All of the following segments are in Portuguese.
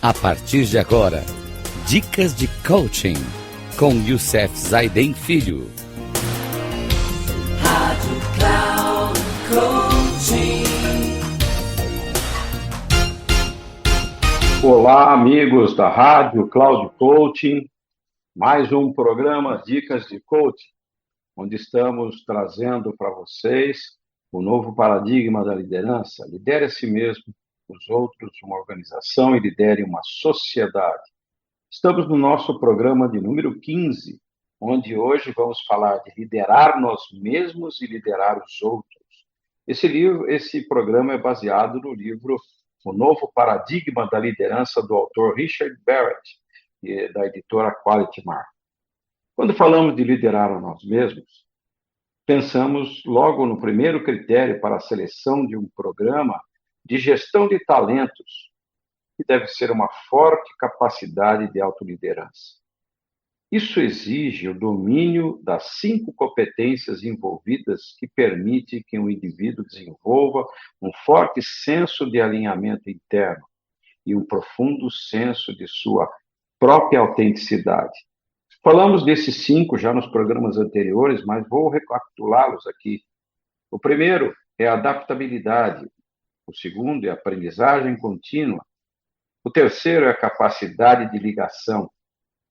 A partir de agora, dicas de coaching com Youssef Zaiden Filho. Rádio Cloud Coaching. Olá, amigos da Rádio Cloud Coaching, mais um programa Dicas de Coaching, onde estamos trazendo para vocês o novo paradigma da liderança. Lidere a si mesmo, os outros, uma organização e lidere uma sociedade. Estamos no nosso programa de número 15, onde hoje vamos falar de liderar nós mesmos e liderar os outros. Esse programa é baseado no livro O Novo Paradigma da Liderança, do autor Richard Barrett, da editora Quality Mark. Quando falamos de liderar a nós mesmos, pensamos logo no primeiro critério para a seleção de um programa de gestão de talentos, que deve ser uma forte capacidade de autoliderança. Isso exige o domínio das 5 competências envolvidas que permite que um indivíduo desenvolva um forte senso de alinhamento interno e um profundo senso de sua própria autenticidade. Falamos desses 5 já nos programas anteriores, mas vou recapitulá-los aqui. O primeiro é a adaptabilidade, o segundo é a aprendizagem contínua, o terceiro é a capacidade de ligação,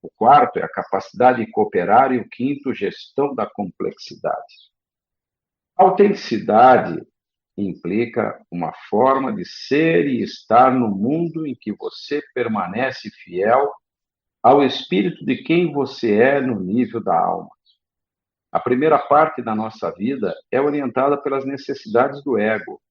o quarto é a capacidade de cooperar e o quinto, gestão da complexidade. A autenticidade implica uma forma de ser e estar no mundo em que você permanece fiel ao espírito de quem você é no nível da alma. A primeira parte da nossa vida é orientada pelas necessidades do ego.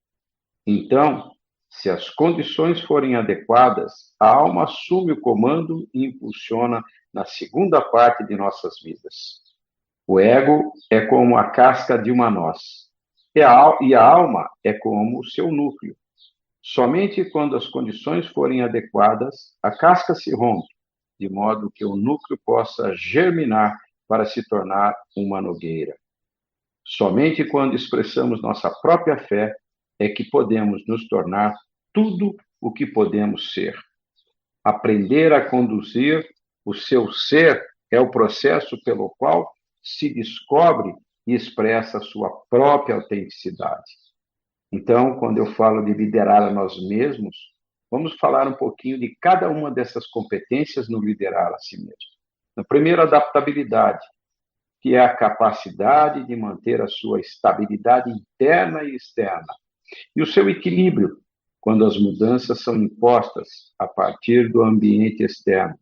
Então, se as condições forem adequadas, a alma assume o comando e impulsiona na segunda parte de nossas vidas. O ego é como a casca de uma noz, e a alma é como o seu núcleo. Somente quando as condições forem adequadas, a casca se rompe, de modo que o núcleo possa germinar para se tornar uma nogueira. Somente quando expressamos nossa própria fé é que podemos nos tornar tudo o que podemos ser. Aprender a conduzir o seu ser é o processo pelo qual se descobre e expressa a sua própria autenticidade. Então, quando eu falo de liderar a nós mesmos, vamos falar um pouquinho de cada uma dessas competências no liderar a si mesmo. A primeira, adaptabilidade, que é a capacidade de manter a sua estabilidade interna e externa, e o seu equilíbrio, quando as mudanças são impostas a partir do ambiente externo.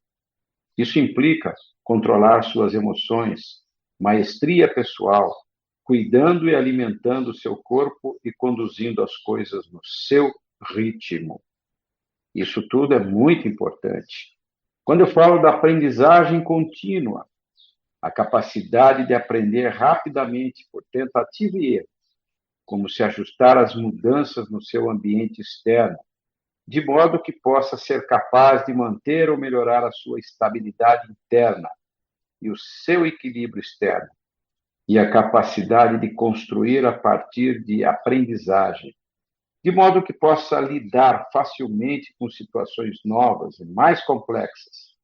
Isso implica controlar suas emoções, maestria pessoal, cuidando e alimentando o seu corpo e conduzindo as coisas no seu ritmo. Isso tudo é muito importante. Quando eu falo da aprendizagem contínua, a capacidade de aprender rapidamente por tentativa e erro, como se ajustar às mudanças no seu ambiente externo, de modo que possa ser capaz de manter ou melhorar a sua estabilidade interna e o seu equilíbrio externo, e a capacidade de construir a partir de aprendizagem, de modo que possa lidar facilmente com situações novas e mais complexas.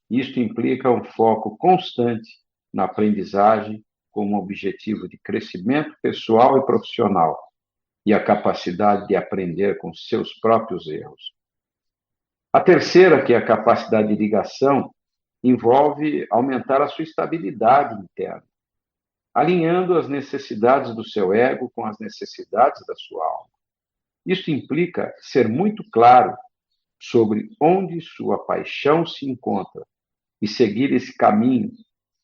Isto implica um foco constante na aprendizagem como objetivo de crescimento pessoal e profissional, e a capacidade de aprender com seus próprios erros. A terceira, que é a capacidade de ligação, envolve aumentar a sua estabilidade interna, alinhando as necessidades do seu ego com as necessidades da sua alma. Isso implica ser muito claro sobre onde sua paixão se encontra e seguir esse caminho,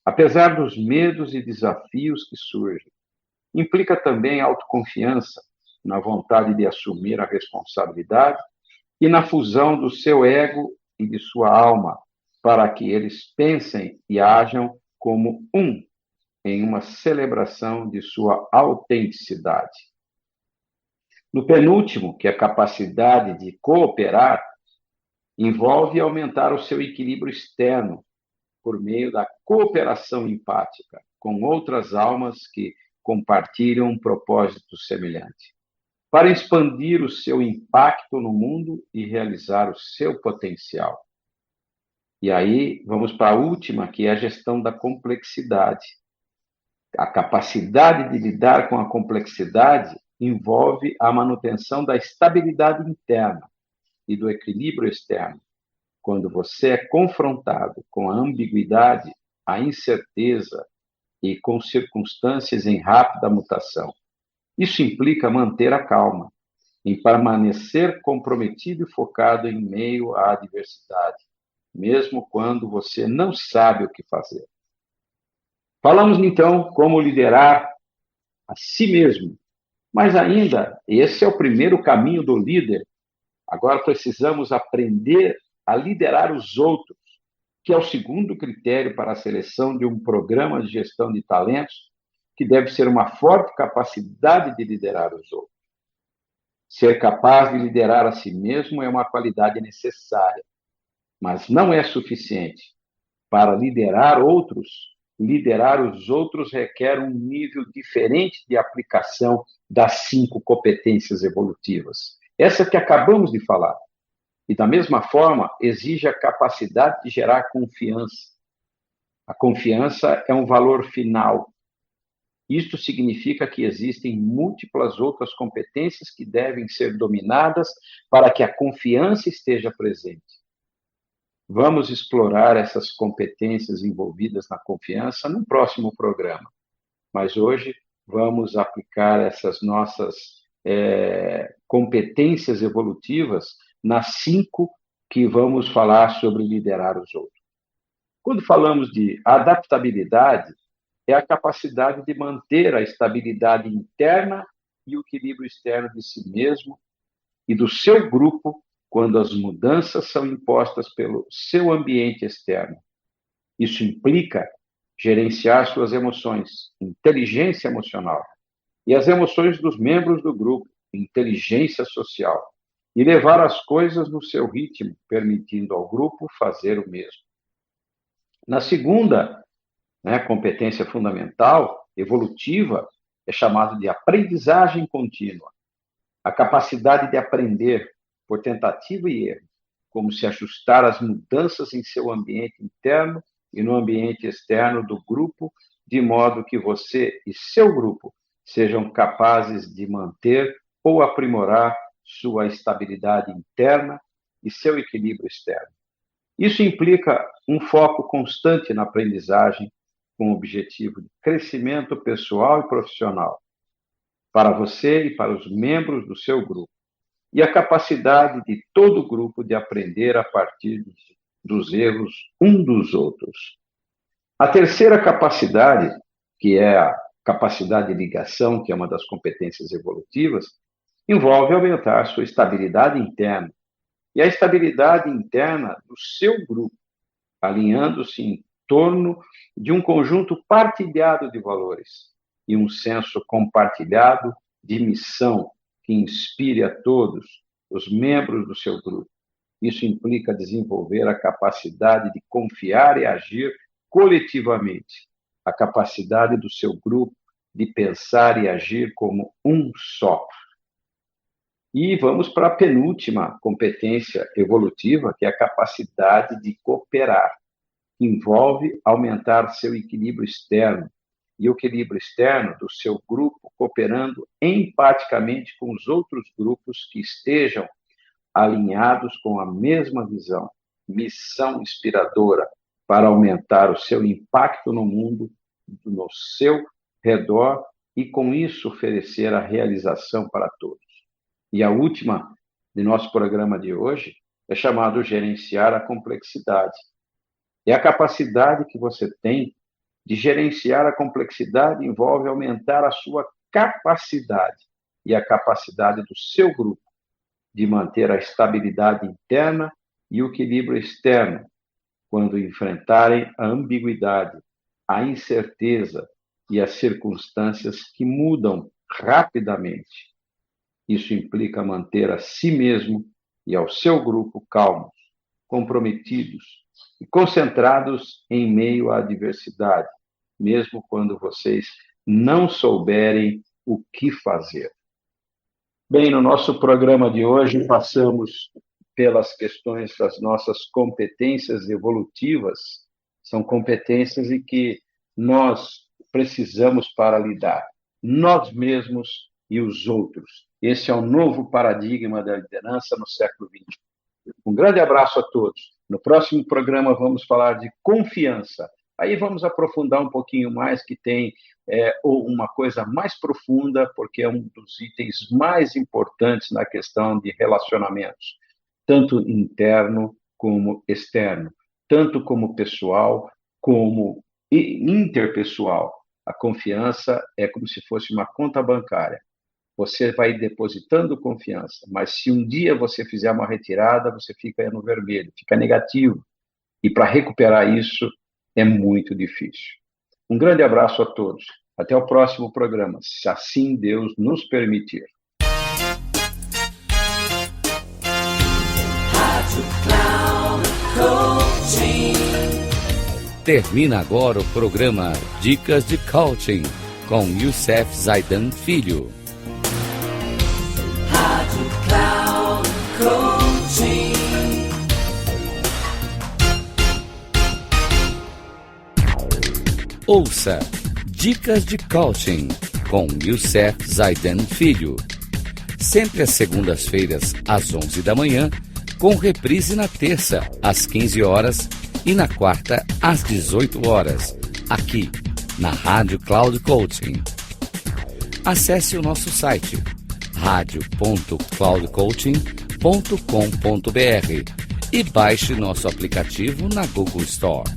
apesar dos medos e desafios que surgem. Implica também autoconfiança, na vontade de assumir a responsabilidade e na fusão do seu ego e de sua alma, para que eles pensem e ajam como um, em uma celebração de sua autenticidade. No penúltimo, que é a capacidade de cooperar, envolve aumentar o seu equilíbrio externo por meio da cooperação empática com outras almas que compartilham um propósito semelhante. para expandir o seu impacto no mundo e realizar o seu potencial. E aí, vamos para a última, que é a gestão da complexidade. A capacidade de lidar com a complexidade envolve a manutenção da estabilidade interna e do equilíbrio externo. Quando você é confrontado com a ambiguidade, a incerteza e com circunstâncias em rápida mutação, isso implica manter a calma, em permanecer comprometido e focado em meio à adversidade, mesmo quando você não sabe o que fazer. Falamos então como liderar a si mesmo, mas ainda esse é o primeiro caminho do líder. Agora precisamos aprender a liderar os outros, que é o segundo critério para a seleção de um programa de gestão de talentos, que deve ser uma forte capacidade de liderar os outros. Ser capaz de liderar a si mesmo é uma qualidade necessária, mas não é suficiente. Para liderar os outros requer um nível diferente de aplicação das 5 competências evolutivas. Essa que acabamos de falar. E, da mesma forma, exige a capacidade de gerar confiança. A confiança é um valor final. Isto significa que existem múltiplas outras competências que devem ser dominadas para que a confiança esteja presente. Vamos explorar essas competências envolvidas na confiança no próximo programa. Mas hoje vamos aplicar essas nossas competências evolutivas nas 5 que vamos falar sobre liderar os outros. Quando falamos de adaptabilidade, é a capacidade de manter a estabilidade interna e o equilíbrio externo de si mesmo e do seu grupo quando as mudanças são impostas pelo seu ambiente externo. Isso implica gerenciar suas emoções, inteligência emocional, e as emoções dos membros do grupo, inteligência social, e levar as coisas no seu ritmo, permitindo ao grupo fazer o mesmo. Na segunda, competência fundamental, evolutiva, é chamado de aprendizagem contínua. A capacidade de aprender por tentativa e erro, como se ajustar às mudanças em seu ambiente interno e no ambiente externo do grupo, de modo que você e seu grupo sejam capazes de manter ou aprimorar sua estabilidade interna e seu equilíbrio externo. Isso implica um foco constante na aprendizagem, com o objetivo de crescimento pessoal e profissional, para você e para os membros do seu grupo, e a capacidade de todo o grupo de aprender a partir dos erros um dos outros. A terceira capacidade, que é a capacidade de ligação, que é uma das competências evolutivas, envolve aumentar sua estabilidade interna e a estabilidade interna do seu grupo, alinhando-se em torno de um conjunto partilhado de valores e um senso compartilhado de missão que inspire a todos os membros do seu grupo. Isso implica desenvolver a capacidade de confiar e agir coletivamente, a capacidade do seu grupo de pensar e agir como um só. E vamos para a penúltima competência evolutiva, que é a capacidade de cooperar. Envolve aumentar seu equilíbrio externo e o equilíbrio externo do seu grupo, cooperando empaticamente com os outros grupos que estejam alinhados com a mesma visão, missão inspiradora para aumentar o seu impacto no mundo, no seu redor e, com isso, oferecer a realização para todos. E a última de nosso programa de hoje é chamado gerenciar a complexidade. É a capacidade que você tem de gerenciar a complexidade envolve aumentar a sua capacidade e a capacidade do seu grupo de manter a estabilidade interna e o equilíbrio externo quando enfrentarem a ambiguidade, a incerteza e as circunstâncias que mudam rapidamente. Isso implica manter a si mesmo e ao seu grupo calmos, comprometidos e concentrados em meio à adversidade, mesmo quando vocês não souberem o que fazer. Bem, no nosso programa de hoje, passamos pelas questões das nossas competências evolutivas. São competências em que nós precisamos para lidar, nós mesmos e os outros. Esse é o novo paradigma da liderança no século XXI. Um grande abraço a todos. No próximo programa vamos falar de confiança. Aí vamos aprofundar um pouquinho mais, que tem uma coisa mais profunda, porque é um dos itens mais importantes na questão de relacionamentos, tanto interno como externo, tanto como pessoal como interpessoal. A confiança é como se fosse uma conta bancária. Você vai depositando confiança, mas se um dia você fizer uma retirada, você fica no vermelho, fica negativo. E para recuperar isso é muito difícil. Um grande abraço a todos. Até o próximo programa, se assim Deus nos permitir. Termina agora o programa Dicas de Coaching com Youssef Zaidan Filho. Ouça Dicas de Coaching com Youssef Zaidan Filho. Sempre às segundas-feiras, às 11 da manhã, com reprise na terça, às 15 horas e na quarta, às 18 horas, aqui na Rádio Cloud Coaching. Acesse o nosso site radio.cloudcoaching.com.br e baixe nosso aplicativo na Google Store.